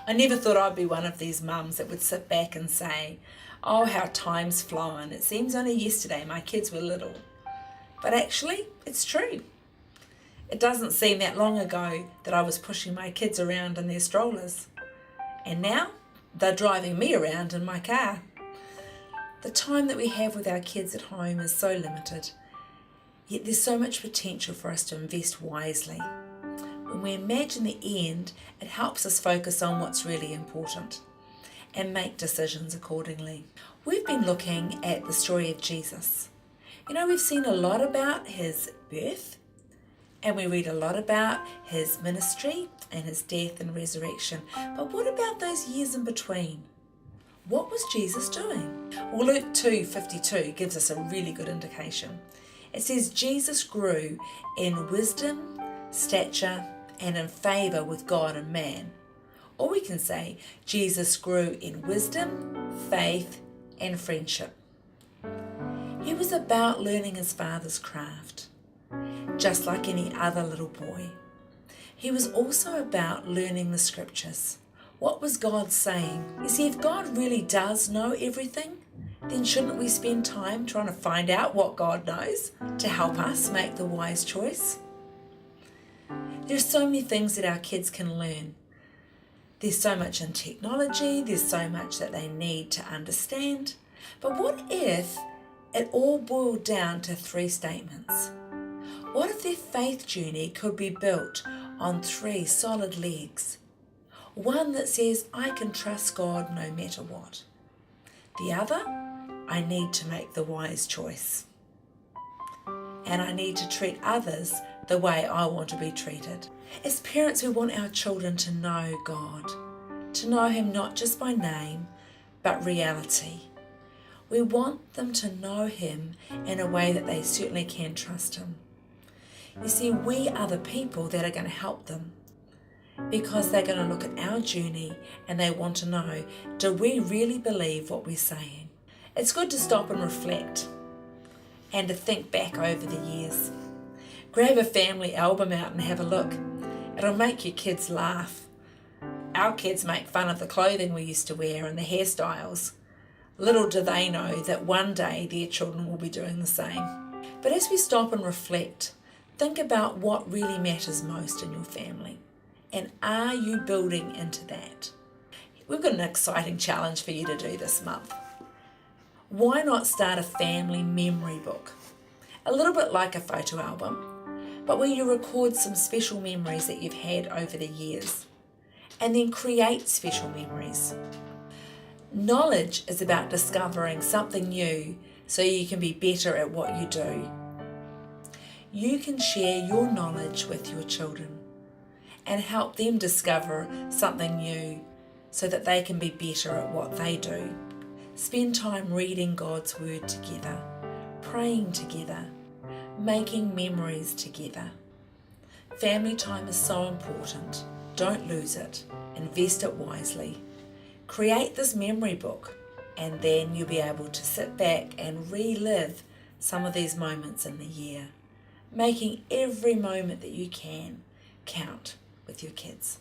I never thought I'd be one of these mums that would sit back and say, oh, how time's flown. It seems only yesterday my kids were little. But actually, it's true. It doesn't seem that long ago that I was pushing my kids around in their strollers. And now, they're driving me around in my car. The time that we have with our kids at home is so limited, yet there's so much potential for us to invest wisely. When we imagine the end, it helps us focus on what's really important and make decisions accordingly. We've been looking at the story of Jesus. We've seen a lot about his birth, and we read a lot about his ministry and his death and resurrection. But what about those years in between? What was Jesus doing? Well, Luke 2:52 gives us a really good indication. It says Jesus grew in wisdom, stature, and in favour with God and man. Or we can say Jesus grew in wisdom, faith, and friendship. He was about learning his father's craft, just like any other little boy. He was also about learning the scriptures. What was God saying? You see, if God really does know everything, then shouldn't we spend time trying to find out what God knows to help us make the wise choice? There's so many things that our kids can learn. There's so much in technology, there's so much that they need to understand. But what if it all boiled down to 3 statements? What if their faith journey could be built on 3 solid legs? One that says, I can trust God no matter what. The other, I need to make the wise choice. And I need to treat others the way I want to be treated. As parents, we want our children to know God, to know him not just by name, but reality. We want them to know him in a way that they certainly can trust him. You see, we are the people that are going to help them, because they're going to look at our journey and they want to know, do we really believe what we're saying? It's good to stop and reflect and to think back over the years. Grab a family album out and have a look. It'll make your kids laugh. Our kids make fun of the clothing we used to wear and the hairstyles. Little do they know that one day their children will be doing the same. But as we stop and reflect, think about what really matters most in your family. And are you building into that? We've got an exciting challenge for you to do this month. Why not start a family memory book? A little bit like a photo album, but where you record some special memories that you've had over the years, and then create special memories. Knowledge is about discovering something new so you can be better at what you do. You can share your knowledge with your children and help them discover something new so that they can be better at what they do. Spend time reading God's word together, praying together, making memories together. Family time is so important. Don't lose it. Invest it wisely. Create this memory book, and then you'll be able to sit back and relive some of these moments in the year, making every moment that you can count with your kids.